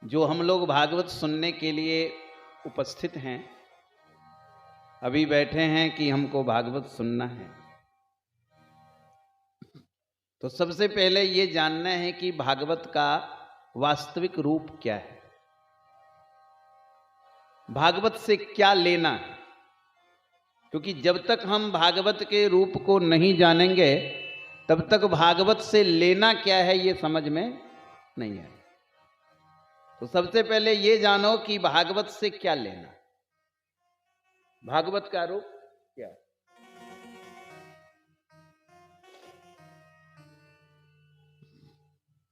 जो हम लोग भागवत सुनने के लिए उपस्थित हैं, अभी बैठे हैं कि हमको भागवत सुनना है, तो सबसे पहले ये जानना है कि भागवत का वास्तविक रूप क्या है, भागवत से क्या लेना है। क्योंकि जब तक हम भागवत के रूप को नहीं जानेंगे तब तक भागवत से लेना क्या है ये समझ में नहीं आए। तो सबसे पहले ये जानो कि भागवत से क्या लेना, भागवत का रूप क्या है।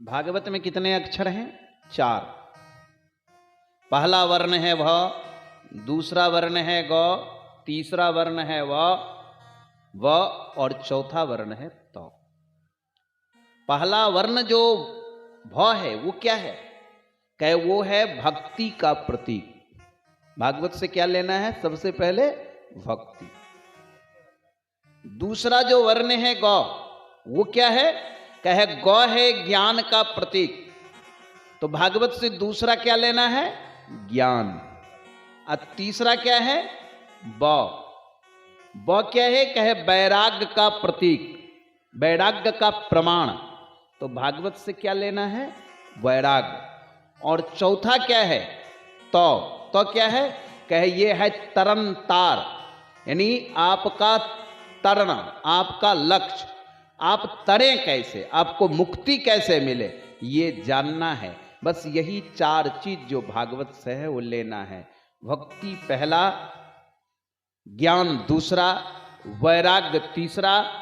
भागवत में कितने अक्षर हैं? 4। पहला वर्ण है भ, दूसरा वर्ण है ग, तीसरा वर्ण है व और चौथा वर्ण है त। पहला वर्ण जो भ है वो क्या है? कहे वो है भक्ति का प्रतीक। भागवत से क्या लेना है? सबसे पहले भक्ति। दूसरा जो वर्ण है ग, वो क्या है? कहे ग है ज्ञान का प्रतीक। तो भागवत से दूसरा क्या लेना है? ज्ञान। और तीसरा क्या है? ब क्या है? कहे वैराग्य का प्रतीक, वैराग्य का प्रमाण। तो भागवत से क्या लेना है? वैराग्य। और चौथा क्या है? तो क्या है? कहे ये है तरन तार, यानी आपका तरना, आपका लक्ष्य, आप तरें कैसे, आपको मुक्ति कैसे मिले, ये जानना है। बस यही 4 चीज जो भागवत से है वो लेना है। भक्ति पहला, ज्ञान दूसरा, वैराग्य तीसरा।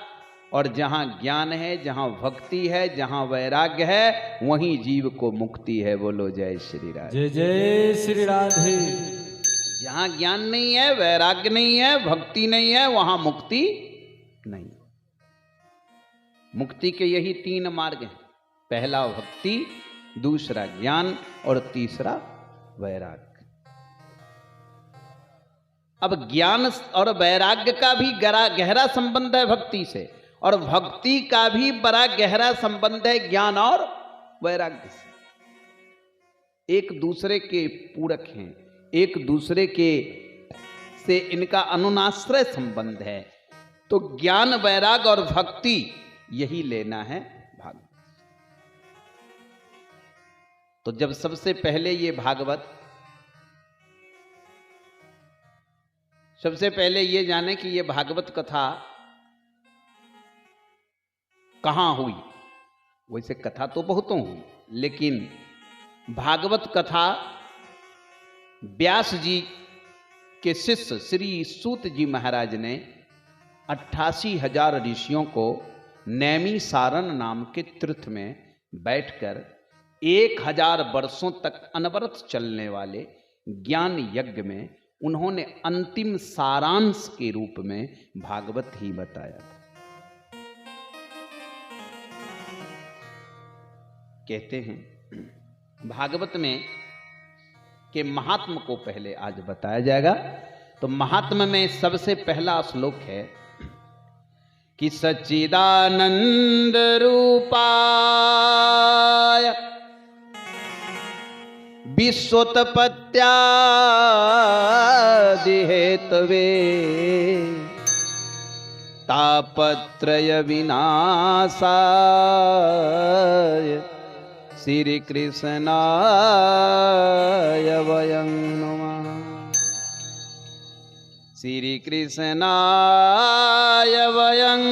और जहां ज्ञान है, जहां भक्ति है, जहां वैराग्य है, वहीं जीव को मुक्ति है। बोलो जय श्री राधे। जय जय श्री राधे। जहां ज्ञान नहीं है, वैराग्य नहीं है, भक्ति नहीं है, वहां मुक्ति नहीं। मुक्ति के यही 3 मार्ग हैं, पहला भक्ति, दूसरा ज्ञान और तीसरा वैराग्य। अब ज्ञान और वैराग्य का भी गहरा संबंध है भक्ति से, और भक्ति का भी बड़ा गहरा संबंध है ज्ञान और वैराग्य से। एक दूसरे के पूरक हैं, एक दूसरे के से इनका अनुनाश्रय संबंध है। तो ज्ञान, वैराग्य और भक्ति यही लेना है भागवत। तो जब सबसे पहले ये भागवत, सबसे पहले ये जाने कि ये भागवत कथा कहां हुई। वैसे कथा तो बहुतों हुई, लेकिन भागवत कथा व्यास जी के शिष्य श्री सूत जी महाराज ने 88,000 ऋषियों को नैमी सारण नाम के तीर्थ में बैठकर 1000 वर्षों तक अनवरत चलने वाले ज्ञान यज्ञ में उन्होंने अंतिम सारांश के रूप में भागवत ही बताया था। कहते हैं भागवत में के महात्म को पहले आज बताया जाएगा। तो महात्म में सबसे पहला श्लोक है कि सच्चिदानंद रूपाय विश्वोत्पत्त्यादि हेतवे तापत्रय विनाशाय श्री कृष्णाय वयं नमः। श्री कृष्णाय वयं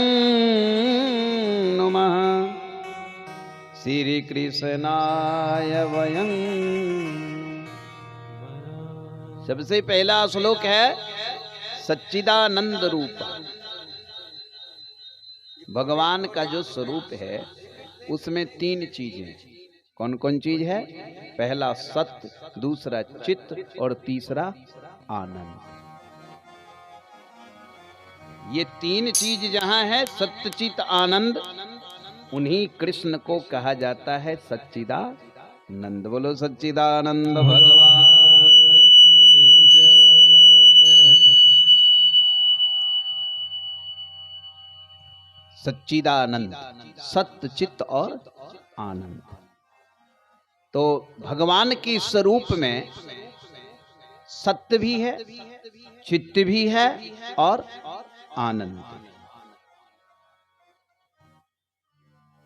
नमः। श्री कृष्णाय वयं। सबसे पहला श्लोक है सच्चिदानंद रूप। भगवान का जो स्वरूप है उसमें 3 चीजें। कौन कौन चीज है? पहला सत्य, दूसरा चित्त और तीसरा आनंद। ये 3 चीज जहां है, सत्य चित्त आनंद, उन्हीं कृष्ण को कहा जाता है सच्चिदानंद। बोलो सच्चिदानंद भगवान। सच्चिदानंद, सत्य चित्त और आनंद। तो भगवान के स्वरूप में सत्य भी है, चित्त भी है और आनंद।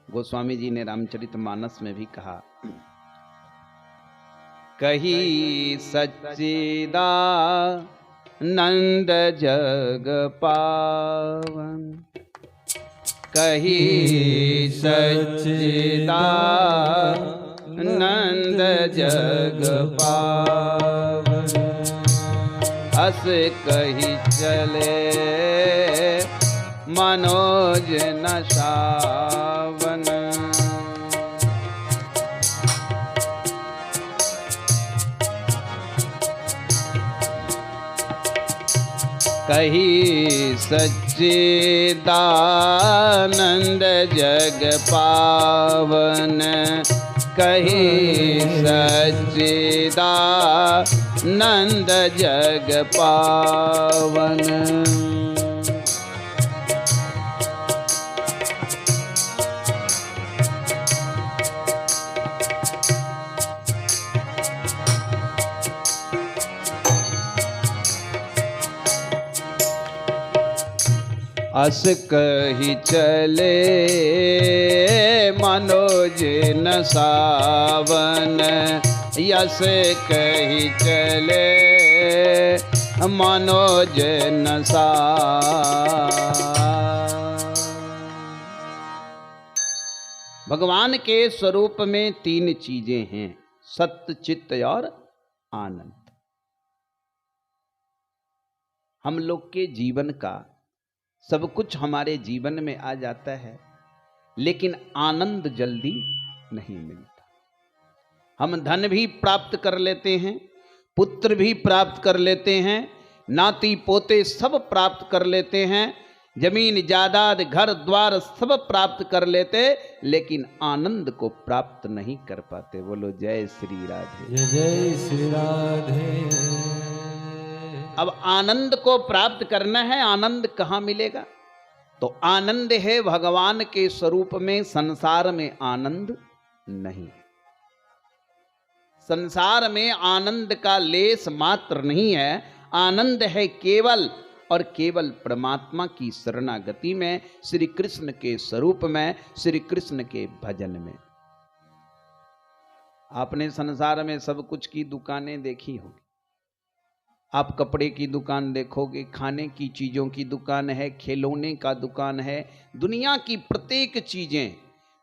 गोस्वामी जी ने रामचरितमानस में भी कहा, कही सच्चिदानंद जग पावन, कही सच्चिदानंद जग पावन, हस कही चले मनोज न सावन। कही सच्चिदानंद जग पावन, कही सच्चिदानंद जग पावन। अस कही चले मनोज न सावन, यस कही चले मनोज न सावन। भगवान के स्वरूप में तीन चीजें हैं, सत्य, चित्त और आनंद। हम लोग के जीवन का सब कुछ हमारे जीवन में आ जाता है, लेकिन आनंद जल्दी नहीं मिलता। हम धन भी प्राप्त कर लेते हैं, पुत्र भी प्राप्त कर लेते हैं, नाती पोते सब प्राप्त कर लेते हैं, जमीन जायदाद घर द्वार सब प्राप्त कर लेते, लेकिन आनंद को प्राप्त नहीं कर पाते। बोलो जय श्री राधे। जय जय श्री राधे। अब आनंद को प्राप्त करना है, आनंद कहाँ मिलेगा? तो आनंद है भगवान के स्वरूप में। संसार में आनंद नहीं, संसार में आनंद का लेस मात्र नहीं है। आनंद है केवल और केवल परमात्मा की शरणागति में, श्री कृष्ण के स्वरूप में, श्री कृष्ण के भजन में। आपने संसार में सब कुछ की दुकानें देखी होगी। आप कपड़े की दुकान देखोगे, खाने की चीजों की दुकान है, खिलौने का दुकान है। दुनिया की प्रत्येक चीजें,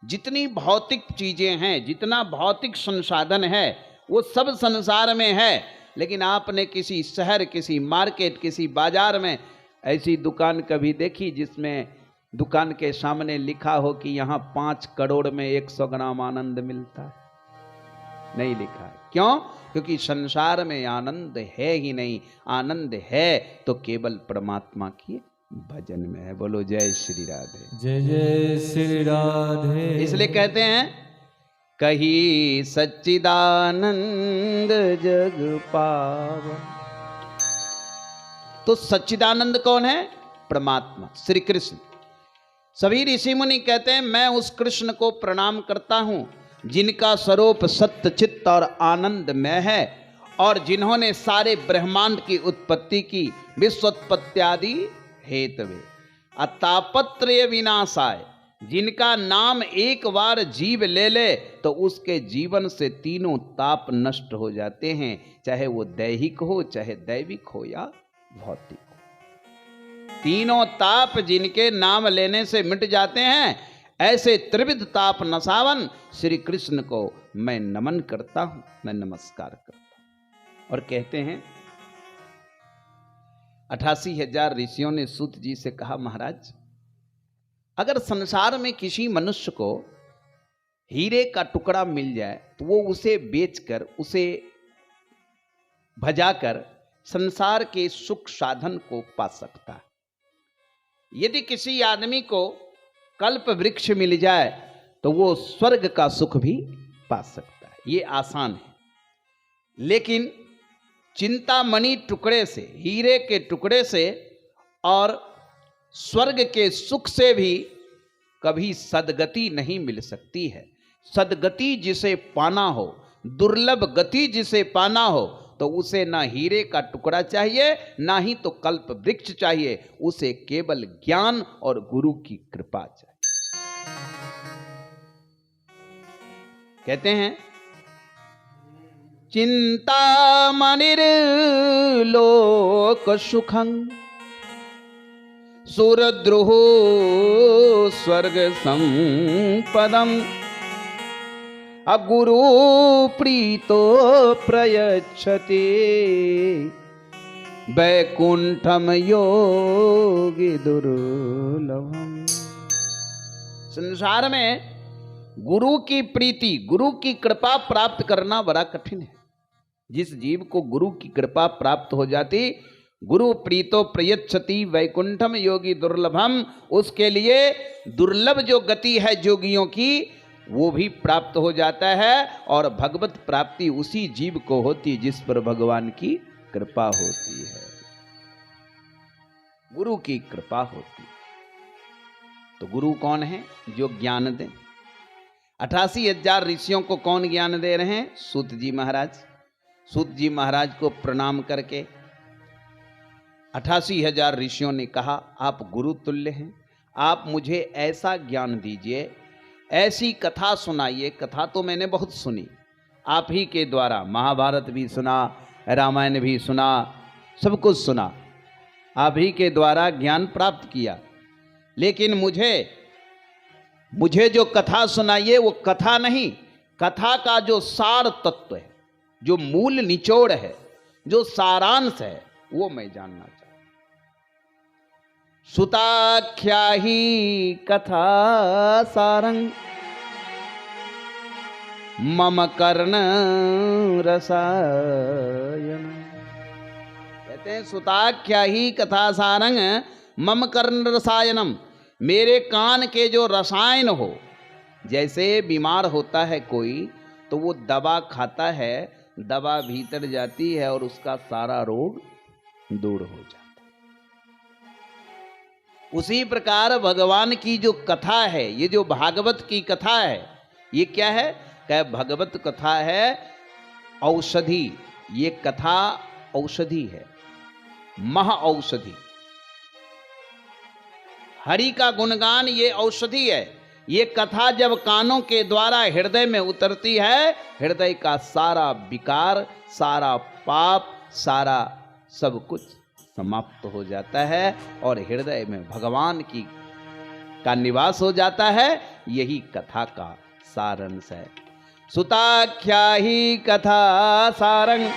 जितनी भौतिक चीजें हैं, जितना भौतिक संसाधन है, वो सब संसार में है। लेकिन आपने किसी शहर, किसी मार्केट, किसी बाजार में ऐसी दुकान कभी देखी जिसमें दुकान के सामने लिखा हो कि यहाँ 5 करोड़ में 100 ग्राम आनंद मिलता है? नहीं लिखा है। क्यों? क्योंकि संसार में आनंद है ही नहीं। आनंद है तो केवल परमात्मा की भजन में है। बोलो जय श्री राधे। जय जय श्री राधे। इसलिए कहते हैं, कही सच्चिदानंद जग पावन। तो सच्चिदानंद कौन है? परमात्मा, श्री कृष्ण। सभी ऋषि मुनि कहते हैं, मैं उस कृष्ण को प्रणाम करता हूं जिनका स्वरूप सत्य, चित्त और आनंद में है, और जिन्होंने सारे ब्रह्मांड की उत्पत्ति की, विश्वोत्पत्त्यादि हेतवे, अतापत्रय विनाशाय। जिनका नाम एक बार जीव ले ले तो उसके जीवन से तीनों ताप नष्ट हो जाते हैं, चाहे वो दैहिक हो, चाहे दैविक हो या भौतिक हो। तीनों ताप जिनके नाम लेने से मिट जाते हैं, ऐसे त्रिविध ताप नसावन श्री कृष्ण को मैं नमन करता हूं, मैं नमस्कार करता हूं। और कहते हैं, 88,000 ऋषियों ने सूत जी से कहा, महाराज अगर संसार में किसी मनुष्य को हीरे का टुकड़ा मिल जाए तो वो उसे बेचकर, उसे भजाकर संसार के सुख साधन को पा सकता है। यदि किसी आदमी को कल्प वृक्ष मिल जाए तो वो स्वर्ग का सुख भी पा सकता है। ये आसान है। लेकिन चिंतामणि टुकड़े से, हीरे के टुकड़े से और स्वर्ग के सुख से भी कभी सदगति नहीं मिल सकती है। सदगति जिसे पाना हो, दुर्लभ गति जिसे पाना हो तो उसे ना हीरे का टुकड़ा चाहिए, ना ही तो कल्प वृक्ष चाहिए, उसे केवल ज्ञान और गुरु की कृपा चाहिए। कहते हैं चिंतामणिर्लोक सुखं सुरद्रुहो स्वर्ग संपदम अगुरु प्रीतो प्रयच्छति वैकुंठम योगी दुर्लभम। संसार में गुरु की प्रीति, गुरु की कृपा प्राप्त करना बड़ा कठिन है। जिस जीव को गुरु की कृपा प्राप्त हो जाती, गुरु प्रीतो प्रयच्छति वैकुंठम योगी दुर्लभम, उसके लिए दुर्लभ जो गति है जोगियों की वो भी प्राप्त हो जाता है। और भगवत प्राप्ति उसी जीव को होती जिस पर भगवान की कृपा होती है, गुरु की कृपा होती। तो गुरु कौन है? जो ज्ञान दे। 88,000 ऋषियों को कौन ज्ञान दे रहे हैं? सूत जी महाराज। सूत जी महाराज को प्रणाम करके 88,000 ऋषियों ने कहा, आप गुरु तुल्य हैं, आप मुझे ऐसा ज्ञान दीजिए, ऐसी कथा सुनाइए। कथा तो मैंने बहुत सुनी, आप ही के द्वारा महाभारत भी सुना, रामायण भी सुना, सब कुछ सुना, आप ही के द्वारा ज्ञान प्राप्त किया। लेकिन मुझे जो कथा सुनाइए वो कथा नहीं, कथा का जो सार तत्व है, जो मूल निचोड़ है, जो सारांश है, वो मैं जानना चाहता। सुताख्या ही कथा सारंग मम कर्ण रसायन। कहते हैं सुताख्या ही कथा सारंग मम कर्ण रसायनम, मेरे कान के जो रसायन हो। जैसे बीमार होता है कोई तो वो दवा खाता है, दवा भीतर जाती है और उसका सारा रोग दूर हो जाता है। उसी प्रकार भगवान की जो कथा है, ये जो भागवत की कथा है, ये क्या है? क्या भगवत कथा है औषधि। ये कथा औषधि है, महा औषधि। हरि का गुणगान ये औषधि है। ये कथा जब कानों के द्वारा हृदय में उतरती है, हृदय का सारा विकार, सारा पाप, सारा सब कुछ समाप्त हो जाता है और हृदय में भगवान का निवास हो जाता है। यही कथा का सारांश है। सुताख्या ही कथा सारंग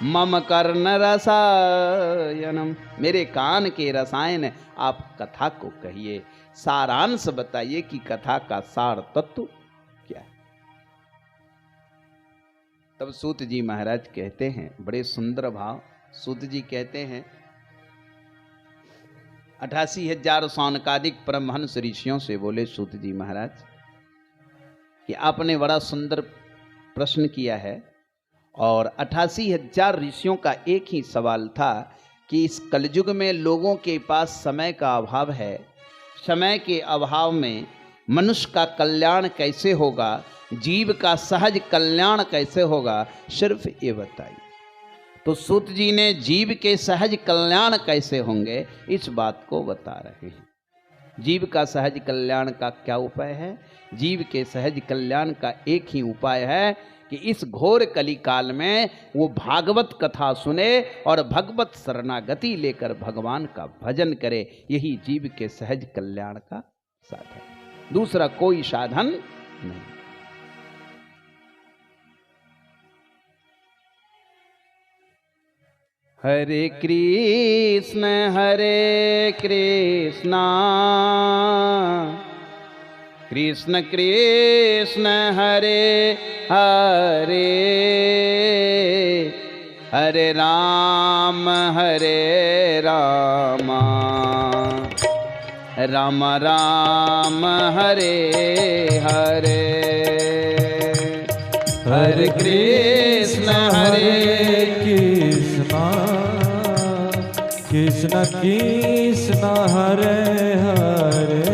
मम कर्ण रसायनम, मेरे कान के रसायन आप कथा को कहिए, सारांश बताइए कि कथा का सार तत्व क्या है। तब सूत जी महाराज कहते हैं, बड़े सुंदर भाव। सूत जी कहते हैं 88,000 सौनकादिक परमहंस ऋषियों से बोले, सूत जी महाराज कि आपने बड़ा सुंदर प्रश्न किया है और 88,000 ऋषियों का एक ही सवाल था कि इस कलयुग में लोगों के पास समय का अभाव है, समय के अभाव में मनुष्य का कल्याण कैसे होगा, जीव का सहज कल्याण कैसे होगा, सिर्फ ये बताइए। तो सूत जी ने जीव के सहज कल्याण कैसे होंगे इस बात को बता रहे हैं। जीव का सहज कल्याण का क्या उपाय है? जीव के सहज कल्याण का एक ही उपाय है कि इस घोर कली काल में वो भागवत कथा सुने और भगवत शरणागति लेकर भगवान का भजन करे। यही जीव के सहज कल्याण का साधन, दूसरा कोई साधन नहीं। हरे कृष्ण कृष्ण कृष्ण हरे हरे, हरे राम राम राम हरे हरे। हरे कृष्ण कृष्ण कृष्ण हरे हरे,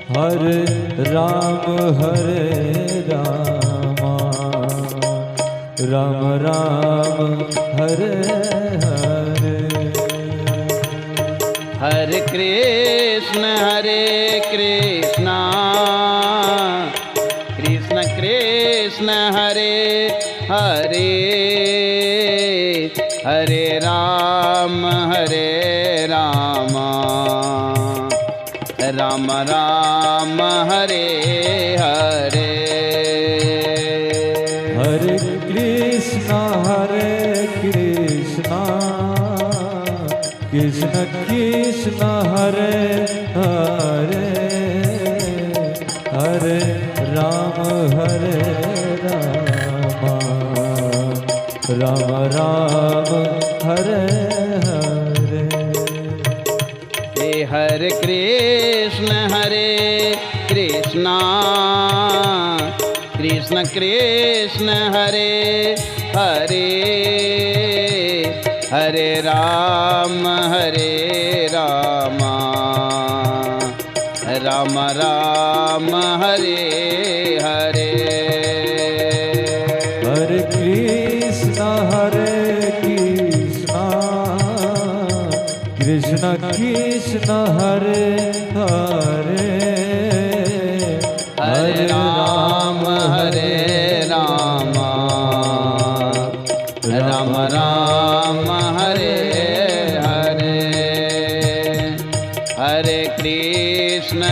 हरे राम राम राम हरे हरे। हरे कृष्ण कृष्ण कृष्ण हरे हरे, हरे राम राम राम हरे हरे। हरे कृष्ण कृष्ण कृष्ण हरे हरे, हरे राम राम राम हरे हरे। हरे कृष्ण कृष्ण कृष्ण हरे हरे, हरे राम राम राम हरे हरे। हरे कृष्ण कृष्ण कृष्ण हरे हरे, हरे राम राम राम हरे हरे। हरे कृष्ण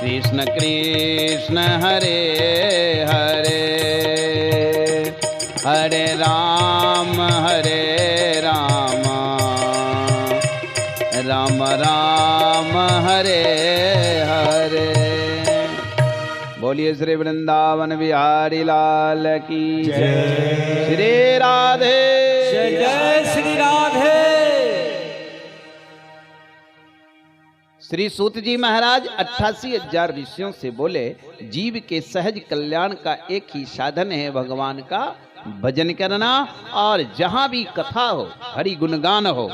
कृष्ण कृष्ण हरे हरे, हरे राम राम राम हरे हरे। बोलिए श्री वृंदावन बिहारी लाल की जय। श्री राधे जय जय श्री राधे। श्री सूत जी महाराज 88,000 ऋषियों से बोले, जीव के सहज कल्याण का एक ही साधन है भगवान का भजन करना। और जहां भी कथा हो, हरि गुणगान हो,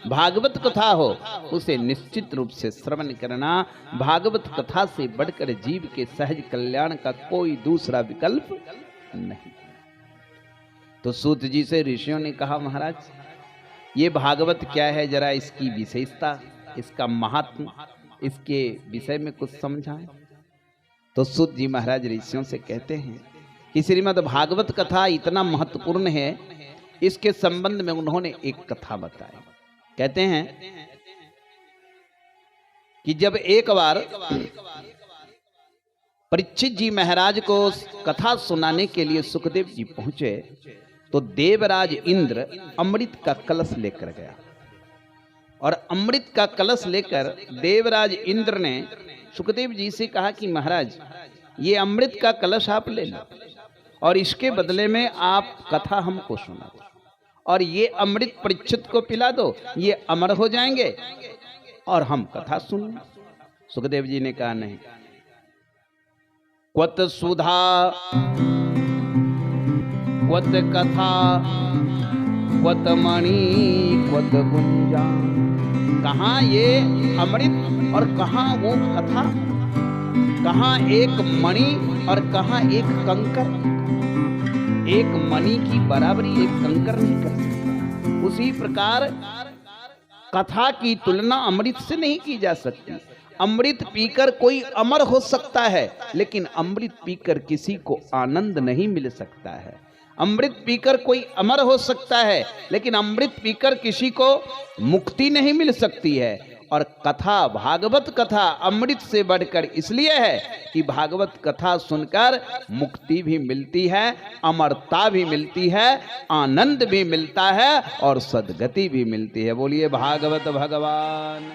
भागवत कथा हो, उसे निश्चित रूप से श्रवण करना। भागवत कथा से बढ़कर जीव के सहज कल्याण का कोई दूसरा विकल्प नहीं। तो सूत जी से ऋषियों ने कहा, महाराज ये भागवत क्या है, जरा इसकी विशेषता, इसका महात्म, इसके विषय में कुछ समझाएं। तो सूत जी महाराज ऋषियों से कहते हैं कि श्रीमद् भागवत कथा इतना महत्वपूर्ण है, इसके संबंध में उन्होंने एक कथा बताई। कहते हैं कि जब एक बार परीक्षित जी महाराज को कथा सुनाने के लिए सुखदेव जी पहुंचे, तो देवराज इंद्र अमृत का कलश लेकर गया। और अमृत का कलश लेकर देवराज इंद्र ने सुखदेव जी से कहा कि महाराज ये अमृत का कलश आप ले लो और इसके बदले में आप कथा हमको सुना दो, और ये अमृत परीक्षित को पिला दो, ये अमर हो जाएंगे और हम कथा सुन। सुखदेव जी ने कहा नहीं, क्वत सुधा क्वत कथा क्वत मणि क्वत गुंजा। कहाँ ये अमृत और कहाँ वो कथा, कहाँ एक मणि और कहाँ एक कंकर। एक मणि की बराबरी एक कंकर नहीं कर सकता। उसी प्रकार कथा की तुलना अमृत से नहीं की जा सकती। अमृत पीकर कोई अमर हो सकता है, लेकिन अमृत पीकर किसी को आनंद नहीं मिल सकता है। अमृत पीकर कोई अमर हो सकता है, लेकिन अमृत पीकर किसी को मुक्ति नहीं मिल सकती है। और कथा, भागवत कथा अमृत से बढ़कर इसलिए है कि भागवत कथा सुनकर मुक्ति भी मिलती है, अमरता भी मिलती है, आनंद भी मिलता है और सद्गति भी मिलती है। बोलिए भागवत भगवान।